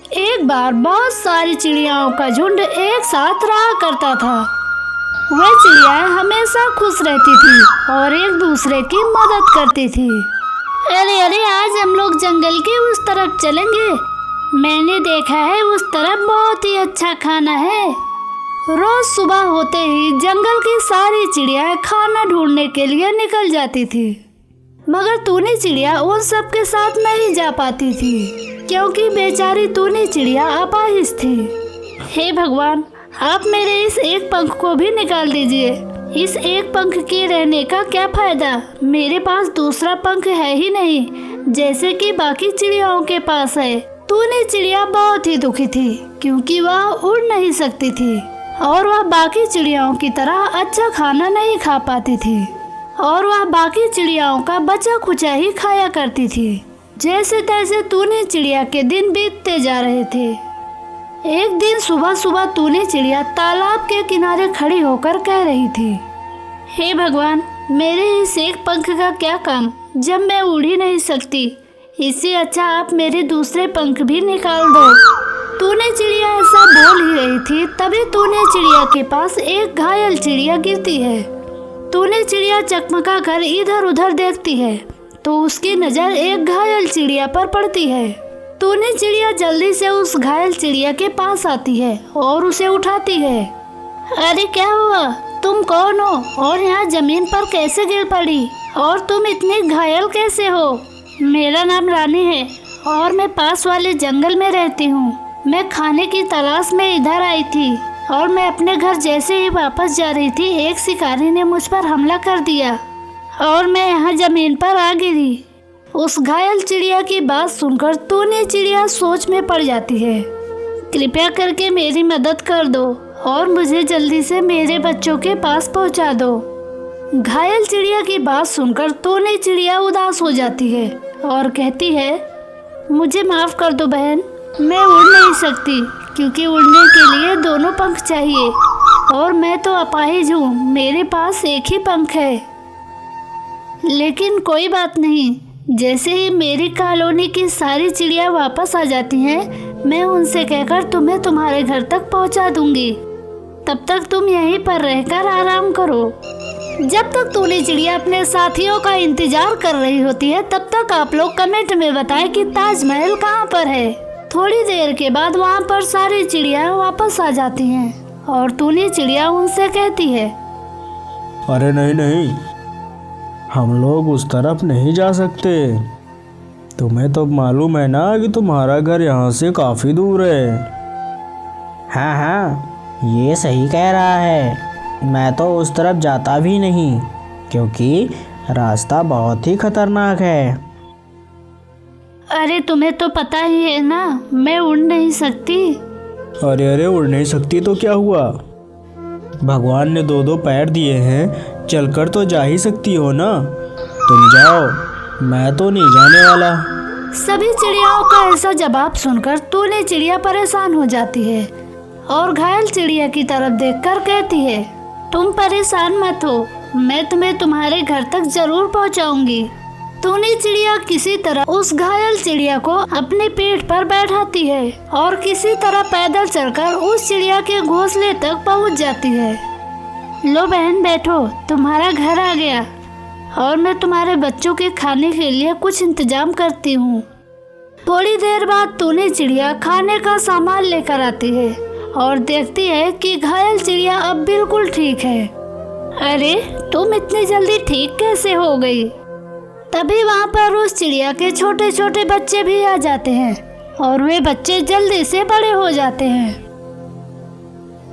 एक बार बहुत सारी चिड़ियाओं का झुंड एक साथ रहा करता था। वह चिड़ियाएं हमेशा खुश रहती थी और एक दूसरे की मदद करती थी। अरे अरे, आज हम लोग जंगल के उस तरफ चलेंगे। मैंने देखा है उस तरफ बहुत ही अच्छा खाना है। रोज सुबह होते ही जंगल की सारी चिड़ियाएं खाना ढूंढने के लिए निकल जाती थी, मगर टूनी चिड़िया उन सब के साथ नहीं जा पाती थी क्योंकि बेचारी टूनी चिड़िया अपाहिज थी। हे भगवान, आप मेरे इस एक पंख को भी निकाल दीजिए। इस एक पंख के रहने का क्या फायदा? मेरे पास दूसरा पंख है ही नहीं जैसे कि बाकी चिड़ियाओं के पास है। टूनी चिड़िया बहुत ही दुखी थी क्योंकि वह उड़ नहीं सकती थी और वह बाकी चिड़ियाओं की तरह अच्छा खाना नहीं खा पाती थी और वह बाकी चिड़ियाओं का बचा खुचा ही खाया करती थी। जैसे तैसे टूनी चिड़िया के दिन बीतते जा रहे थे। एक दिन सुबह सुबह टूनी चिड़िया तालाब के किनारे खड़ी होकर कह रही थी, हे भगवान, मेरे इस एक पंख का क्या काम जब मैं उड़ ही नहीं सकती। इससे अच्छा आप मेरे दूसरे पंख भी निकाल दो। टूनी चिड़िया ऐसा बोल ही रही थी, तभी टूनी चिड़िया के पास एक घायल चिड़िया गिरती है। टूनी चिड़िया चकमका कर इधर उधर देखती है तो उसकी नज़र एक घायल चिड़िया पर पड़ती है। टूनी चिड़िया जल्दी से उस घायल चिड़िया के पास आती है और उसे उठाती है। अरे क्या हुआ? तुम कौन हो और यहाँ जमीन पर कैसे गिर पड़ी? और तुम इतनी घायल कैसे हो? मेरा नाम रानी है और मैं पास वाले जंगल में रहती हूँ। मैं खाने की तलाश में इधर आई थी और मैं अपने घर जैसे ही वापस जा रही थी, एक शिकारी ने मुझ पर हमला कर दिया और मैं यहाँ जमीन पर आ गिरी। उस घायल चिड़िया की बात सुनकर टूनी चिड़िया सोच में पड़ जाती है। कृपया करके मेरी मदद कर दो और मुझे जल्दी से मेरे बच्चों के पास पहुँचा दो। घायल चिड़िया की बात सुनकर टूनी चिड़िया उदास हो जाती है और कहती है, मुझे माफ़ कर दो बहन, मैं उड़ नहीं सकती क्योंकि उड़ने के लिए दोनों पंख चाहिए और मैं तो अपाहिज हूँ, मेरे पास एक ही पंख है। लेकिन कोई बात नहीं, जैसे ही मेरी कॉलोनी की सारी चिड़िया वापस आ जाती हैं, मैं उनसे कहकर तुम्हें तुम्हारे घर तक पहुंचा दूंगी। तब तक तुम यहीं पर रहकर आराम करो। जब तक टूनी चिड़िया अपने साथियों का इंतजार कर रही होती है, तब तक आप लोग कमेंट में बताएं कि ताजमहल कहाँ पर है। थोड़ी देर के बाद वहाँ पर सारी चिड़िया वापस आ जाती हैं और टूनी चिड़िया उनसे कहती है, अरे नहीं नहीं, हम लोग उस तरफ नहीं जा सकते। तुम्हें तो मालूम है ना कि तुम्हारा घर यहाँ से काफ़ी दूर है। हाँ हाँ, ये सही कह रहा है। मैं तो उस तरफ जाता भी नहीं क्योंकि रास्ता बहुत ही खतरनाक है। अरे तुम्हें तो पता ही है ना, मैं उड़ नहीं सकती। अरे अरे, उड़ नहीं सकती तो क्या हुआ? भगवान ने दो दो पैर दिए हैं, चलकर तो जा ही सकती हो ना। तुम जाओ, मैं तो नहीं जाने वाला। सभी चिड़ियाओं का ऐसा जवाब सुनकर टूनी चिड़िया परेशान हो जाती है और घायल चिड़िया की तरफ देखकर कहती है, तुम परेशान मत हो, मैं तुम्हें तुम्हारे घर तक जरूर पहुंचाऊंगी। टूनी चिड़िया किसी तरह उस घायल चिड़िया को अपने पेट पर बैठाती है और किसी तरह पैदल चलकर उस चिड़िया के घोंसले तक पहुंच जाती है। लो बहन बैठो, तुम्हारा घर आ गया और मैं तुम्हारे बच्चों के खाने के लिए कुछ इंतजाम करती हूँ। थोड़ी देर बाद टूनी चिड़िया खाने का सामान लेकर आती है और देखती है कि घायल चिड़िया अब बिल्कुल ठीक है। अरे तुम इतनी जल्दी ठीक कैसे हो गई? तभी वहाँ पर उस चिड़िया के छोटे छोटे बच्चे भी आ जाते हैं और वे बच्चे जल्दी से बड़े हो जाते हैं।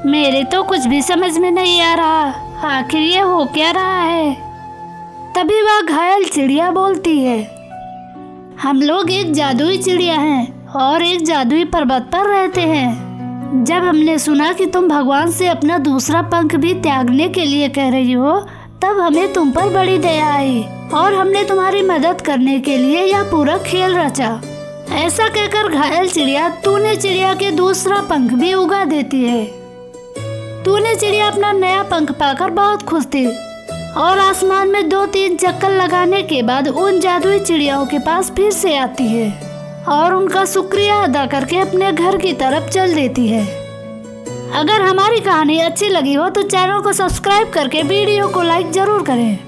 मेरे तो कुछ भी समझ में नहीं आ रहा, आखिर ये हो क्या रहा है? तभी वह घायल चिड़िया बोलती है, हम लोग एक जादुई चिड़िया हैं और एक जादुई पर्वत पर रहते हैं। जब हमने सुना कि तुम भगवान से अपना दूसरा पंख भी त्यागने के लिए कह रही हो, तब हमें तुम पर बड़ी दया आई और हमने तुम्हारी मदद करने के लिए यह पूरा खेल रचा। ऐसा कहकर घायल चिड़िया टूनी चिड़िया के दूसरा पंख भी उगा देती है। टूनी चिड़िया अपना नया पंख पाकर बहुत खुश थी और आसमान में 2-3 चक्कर लगाने के बाद उन जादुई चिड़ियाओं के पास फिर से आती है और उनका शुक्रिया अदा करके अपने घर की तरफ चल देती है। अगर हमारी कहानी अच्छी लगी हो तो चैनल को सब्सक्राइब करके वीडियो को लाइक जरूर करें।